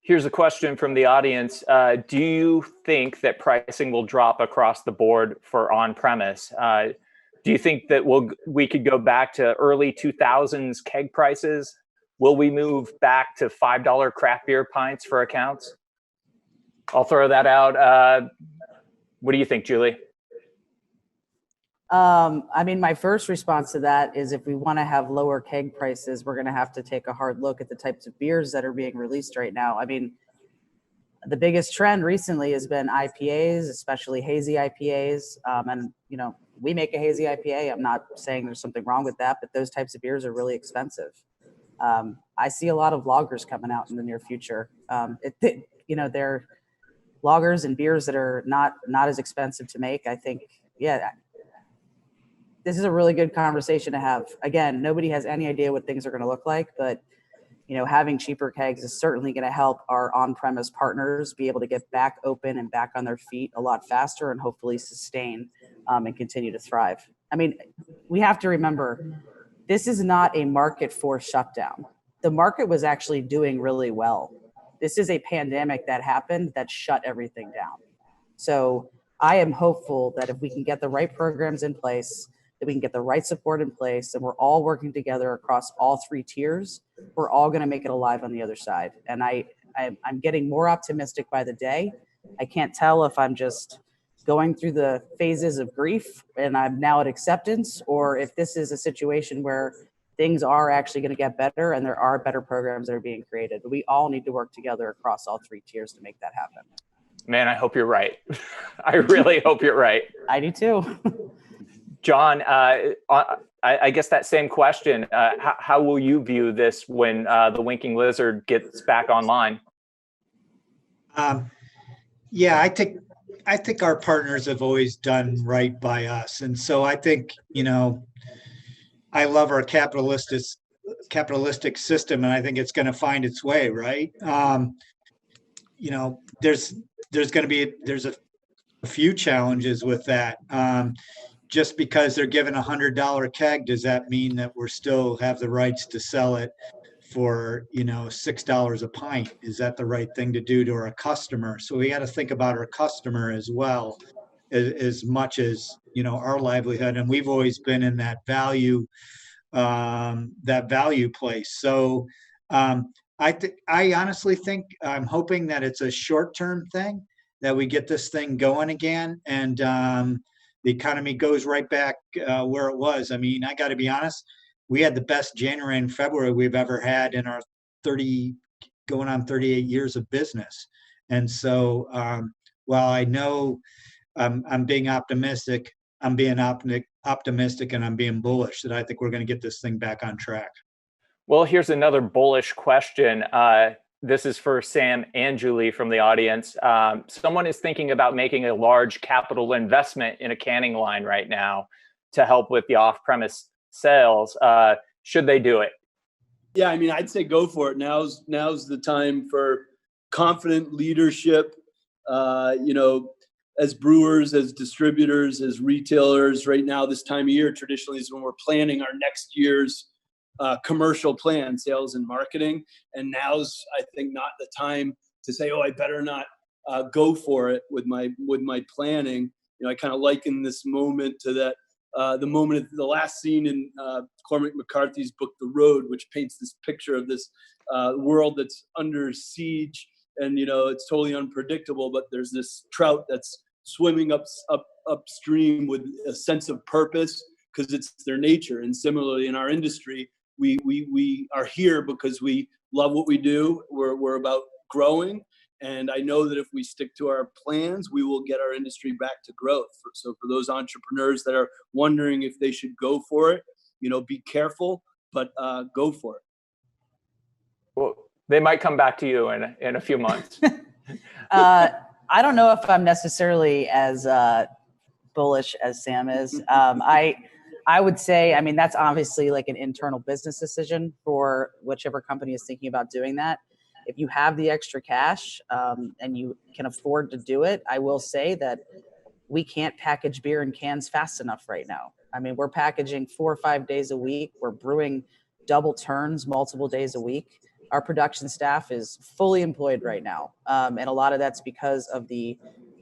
Here's a question from the audience. Do you think that pricing will drop across the board for on-premise? Do you think that we could go back to early 2000s keg prices? Will we move back to $5 craft beer pints for accounts? I'll throw that out. What do you think, Julie? My first response to that is, if we want to have lower keg prices, we're going to have to take a hard look at the types of beers that are being released right now. The biggest trend recently has been IPAs, especially hazy IPAs. We make a hazy IPA. I'm not saying there's something wrong with that, but those types of beers are really expensive. I see a lot of lagers coming out in the near future. They're lagers and beers that are not as expensive to make. I think, this is a really good conversation to have. Again, nobody has any idea what things are going to look like, but having cheaper kegs is certainly going to help our on-premise partners be able to get back open and back on their feet a lot faster, and hopefully sustain and continue to thrive. We have to remember, this is not a market forced shutdown. The market was actually doing really well. This is a pandemic that happened that shut everything down. So I am hopeful that if we can get the right programs in place, that we can get the right support in place, and we're all working together across all 3 tiers, we're all going to make it alive on the other side. And I'm getting more optimistic by the day. I can't tell if I'm just going through the phases of grief and I'm now at acceptance, or if this is a situation where things are actually going to get better and there are better programs that are being created. But we all need to work together across all 3 tiers to make that happen. Man, I hope you're right. I really hope you're right. I do too. John, I guess that same question, how will you view this when the Winking Lizard gets back online? Yeah, I think our partners have always done right by us. And so I think, I love our capitalistic system, and I think it's going to find its way, right? There's a few challenges with that. Just because they're given $100 keg, does that mean that we're still have the rights to sell it for $6 a pint? Is that the right thing to do to our customer? So we got to think about our customer as well, as much as our livelihood. And we've always been in that value place. So I honestly think, I'm hoping that it's a short-term thing, that we get this thing going again, and the economy goes right back where it was. I mean, I got to be honest, we had the best January and February we've ever had in our going on 38 years of business. And so while I know I'm being optimistic, I'm being optimistic, and I'm being bullish that I think we're going to get this thing back on track. Well, here's another bullish question. This is for Sam and Julie from the audience. Someone is thinking about making a large capital investment in a canning line right now to help with the off-premise sales. Should they do it? Yeah, I mean, I'd say go for it. Now's the time for confident leadership. As brewers, as distributors, as retailers, right now, this time of year traditionally is when we're planning our next year's commercial plan, sales and marketing. And now's, I think, not the time to say, oh, I better not go for it with my planning. I kind of liken this moment to that the last scene in Cormac McCarthy's book The Road, which paints this picture of this world that's under siege, and it's totally unpredictable, but there's this trout that's swimming upstream with a sense of purpose because it's their nature. And similarly, in our industry, we are here because we love what we do. We're about growing, and I know that if we stick to our plans, we will get our industry back to growth. So for those entrepreneurs that are wondering if they should go for it, be careful, but go for it. Well, they might come back to you in a few months. I don't know if I'm necessarily as bullish as Sam is. I would say, I mean, that's obviously like an internal business decision for whichever company is thinking about doing that. If you have the extra cash and you can afford to do it, I will say that we can't package beer in cans fast enough right now. I mean, we're packaging 4 or 5 days a week. We're brewing double turns multiple days a week. Our production staff is fully employed right now. And a lot of that's because of the,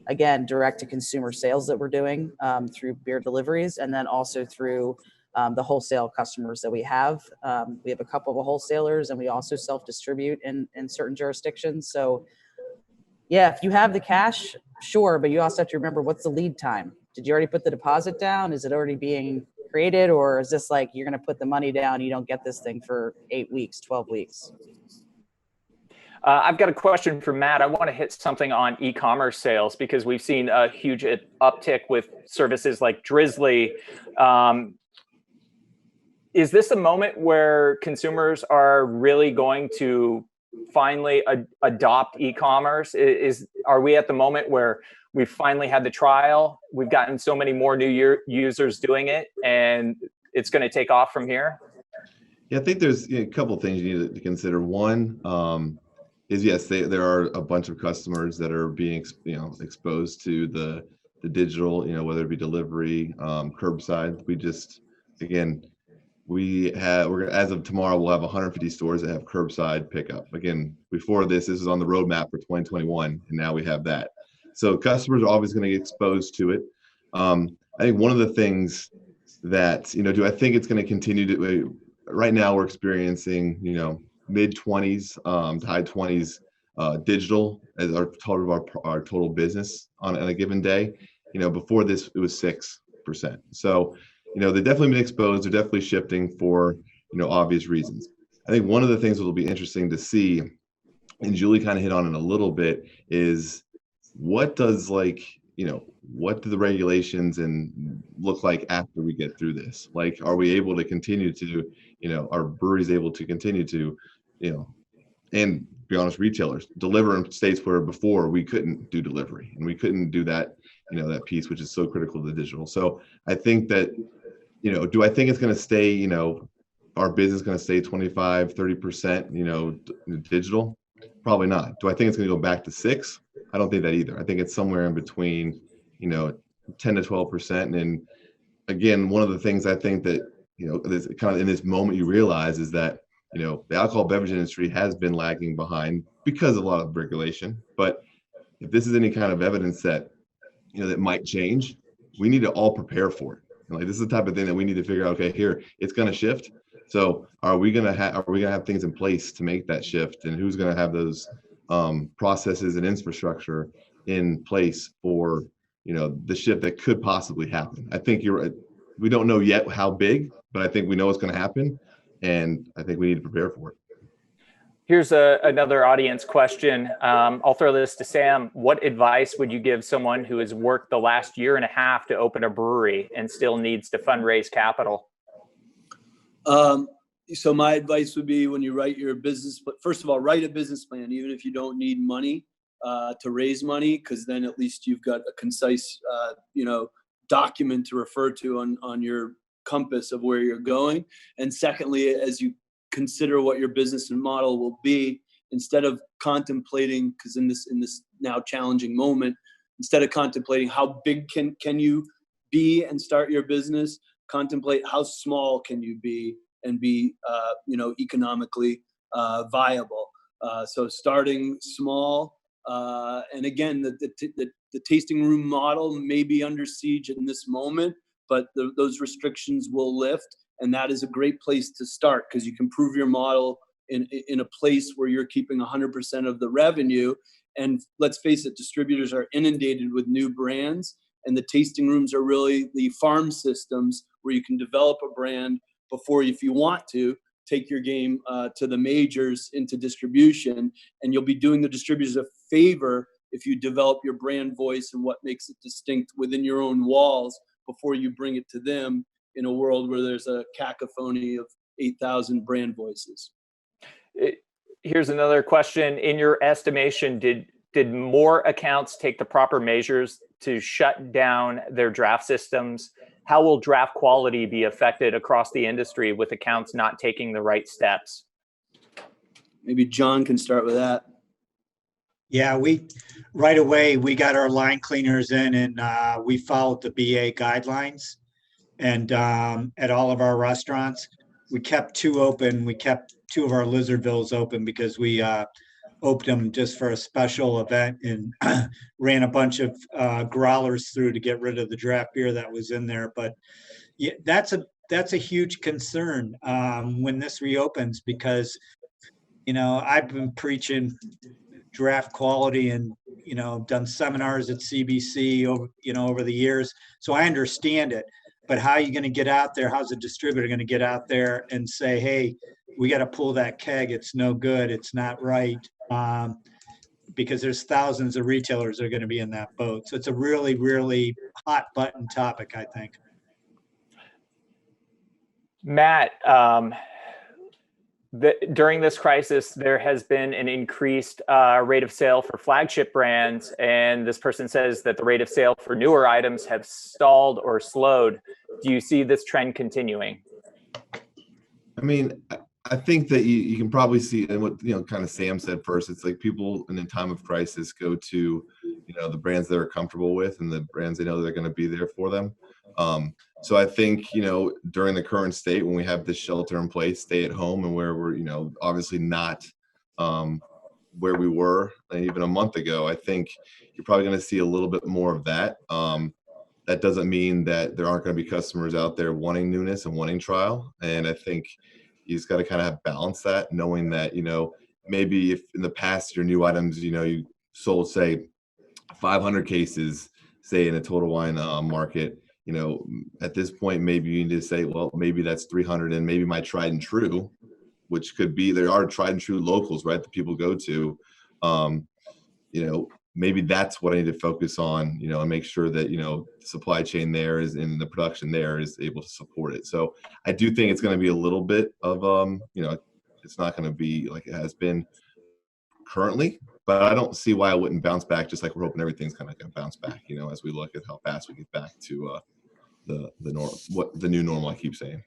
again, direct to consumer sales that we're doing through beer deliveries, and then also through the wholesale customers that we have. We have a couple of wholesalers, and we also self-distribute in certain jurisdictions. So yeah, if you have the cash, sure, but you also have to remember, what's the lead time? Did you already put the deposit down? Is it already being created? Or is this like, you're going to put the money down and you don't get this thing for 8 weeks, 12 weeks? I've got a question for Matt. I want to hit something on e-commerce sales because we've seen a huge uptick with services like Drizzly. Is this a moment where consumers are really going to finally adopt e-commerce? Are we at the moment where we've finally had the trial? We've gotten so many more new users doing it, and it's going to take off from here? Yeah, I think there's a couple of things you need to consider. One is, yes, there are a bunch of customers that are being exposed to the digital, whether it be delivery, curbside. We're as of tomorrow, we'll have 150 stores that have curbside pickup. Again, before this was on the roadmap for 2021, and now we have that. So customers are always going to get exposed to it. I think one of the things that, do I think it's going to continue to, right now we're experiencing, mid-20s to high 20s digital as our total business on a given day. Before this, it was 6%. So, they've definitely been exposed. They're definitely shifting for, obvious reasons. I think one of the things that will be interesting to see, and Julie kind of hit on it a little bit, is what does what do the regulations and look like after we get through this? Like, are we able to continue to, are breweries able to continue to, and be honest, retailers deliver in states where before we couldn't do delivery and we couldn't do that, that piece, which is so critical to digital. So I think that, do I think it's going to stay, our business going to stay 25, 30%, digital? Probably not. Do I think it's going to go back to 6? I don't think that either. I think it's somewhere in between, 10 to 12%. And again, one of the things I think that, this kind of in this moment you realize is that, the alcohol beverage industry has been lagging behind because of a lot of regulation. But if this is any kind of evidence that, that might change, we need to all prepare for it. And this is the type of thing that we need to figure out, okay, here, it's going to shift. So are we going to have things in place to make that shift? And who's going to have those processes and infrastructure in place for, the shift that could possibly happen? I think you're right. We don't know yet how big, but I think we know it's going to happen. And I think we need to prepare for it. Here's another audience question. I'll throw this to Sam. What advice would you give someone who has worked the last year and a half to open a brewery and still needs to fundraise capital? So my advice would be, when you write your business, but first of all, write a business plan, even if you don't need money to raise money, because then at least you've got a concise, document to refer to on your compass of where you're going. And secondly, as you consider what your business model will be, instead of contemplating, because in this now challenging moment, instead of contemplating how big can you be and start your business, contemplate how small can you be and be economically viable. So starting small, and again, the tasting room model may be under siege in this moment, but those restrictions will lift. And that is a great place to start, because you can prove your model in a place where you're keeping 100% of the revenue. And let's face it, distributors are inundated with new brands, and the tasting rooms are really the farm systems where you can develop a brand before, if you want to, take your game to the majors into distribution. And you'll be doing the distributors a favor if you develop your brand voice and what makes it distinct within your own walls before you bring it to them in a world where there's a cacophony of 8,000 brand voices. Here's another question. In your estimation, did more accounts take the proper measures to shut down their draft systems? How will draft quality be affected across the industry with accounts not taking the right steps? Maybe John can start with that. Yeah, right away, we got our line cleaners in, and we followed the BA guidelines. And at all of our restaurants, we kept 2 open. We kept 2 of our Lizardvilles open because we opened them just for a special event, and ran a bunch of growlers through to get rid of the draft beer that was in there. But yeah, that's a huge concern when this reopens, because I've been preaching draft quality and done seminars at CBC over the years, so I understand it. But how are you going to get out there? How's a distributor going to get out there and say, hey, we got to pull that keg, it's no good, it's not right? Because there's thousands of retailers that are going to be in that boat. So it's a really, really hot button topic, I think. Matt, during this crisis, there has been an increased rate of sale for flagship brands. And this person says that the rate of sale for newer items have stalled or slowed. Do you see this trend continuing? I mean, I think that you can probably see, and what kind of Sam said first, it's like people in a time of crisis go to the brands they're comfortable with and the brands they know they're going to be there for them. So I think during the current state, when we have this shelter in place, stay at home, and where we're obviously not where we were even a month ago, I think you're probably going to see a little bit more of that. That doesn't mean that there aren't going to be customers out there wanting newness and wanting trial. And I think you just got to kind of balance that, knowing that, maybe if in the past your new items, you sold, say, 500 cases, say in a total wine market, at this point, maybe you need to say, well, maybe that's 300, and maybe my tried and true, which could be, there are tried and true locals, right, that people go to, maybe that's what I need to focus on, and make sure that, the supply chain there is and the production there is able to support it. So I do think it's going to be a little bit of, it's not going to be like it has been currently, but I don't see why it wouldn't bounce back, just like we're hoping everything's kind of going to bounce back, as we look at how fast we get back to the new normal, I keep saying.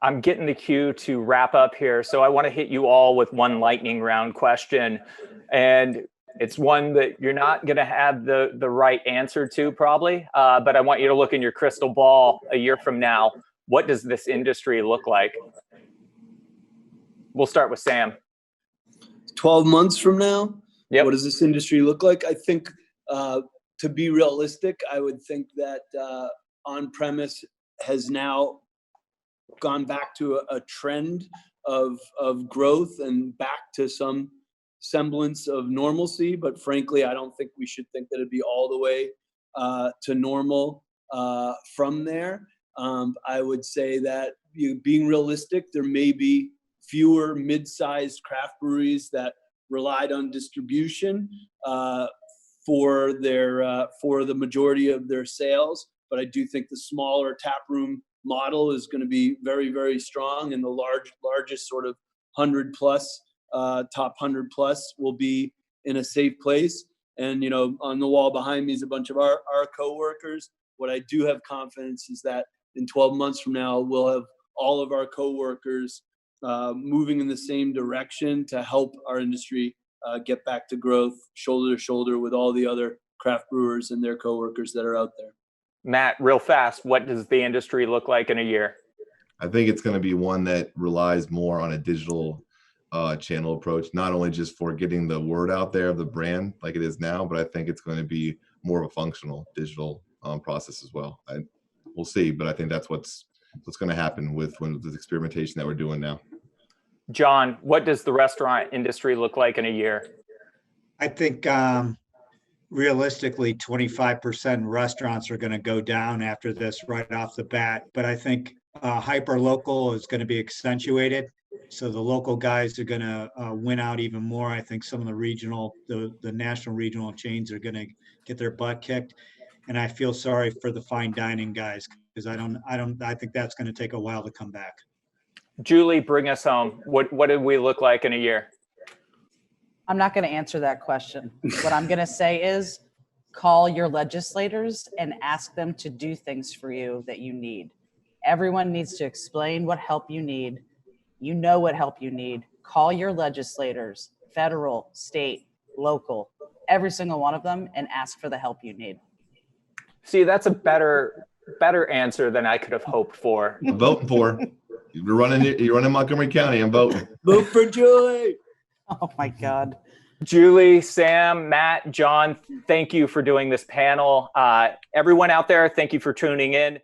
I'm getting the cue to wrap up here. So I want to hit you all with one lightning round question. And it's one that you're not going to have the right answer to probably, but I want you to look in your crystal ball a year from now. What does this industry look like? We'll start with Sam. 12 months from now, Yep. What does this industry look like? I think to be realistic, I would think that on-premise has now gone back to a trend of growth and back to some semblance of normalcy. But frankly, I don't think we should think that it'd be all the way to normal from there. I would say that being realistic, there may be fewer mid-sized craft breweries that relied on distribution for the majority of their sales. But I do think the smaller tap room model is going to be very, very strong, and the largest sort of 100 plus, top 100 plus will be in a safe place. And, on the wall behind me is a bunch of our coworkers. What I do have confidence is that in 12 months from now, we'll have all of our coworkers moving in the same direction to help our industry get back to growth, shoulder to shoulder with all the other craft brewers and their coworkers that are out there. Matt, real fast, what does the industry look like in a year? I think it's going to be one that relies more on a digital channel approach, not only just for getting the word out there of the brand like it is now, but I think it's going to be more of a functional digital process as well. We'll see, but I think that's what's going to happen with this experimentation that we're doing now. John, what does the restaurant industry look like in a year? I think realistically, 25% restaurants are going to go down after this right off the bat. But I think hyper local is going to be accentuated. So the local guys are going to win out even more. I think some of the national regional chains are going to get their butt kicked. And I feel sorry for the fine dining guys, because I think that's going to take a while to come back. Julie, bring us home. What did we look like in a year? I'm not going to answer that question. What I'm going to say is call your legislators and ask them to do things for you that you need. Everyone needs to explain what help you need. You know what help you need. Call your legislators, federal, state, local, every single one of them, and ask for the help you need. See, that's a better answer than I could have hoped for. I'm voting for. You're running Montgomery County. I'm voting. Vote for Julie. Oh my God. Julie, Sam, Matt, John, thank you for doing this panel. Everyone out there, thank you for tuning in.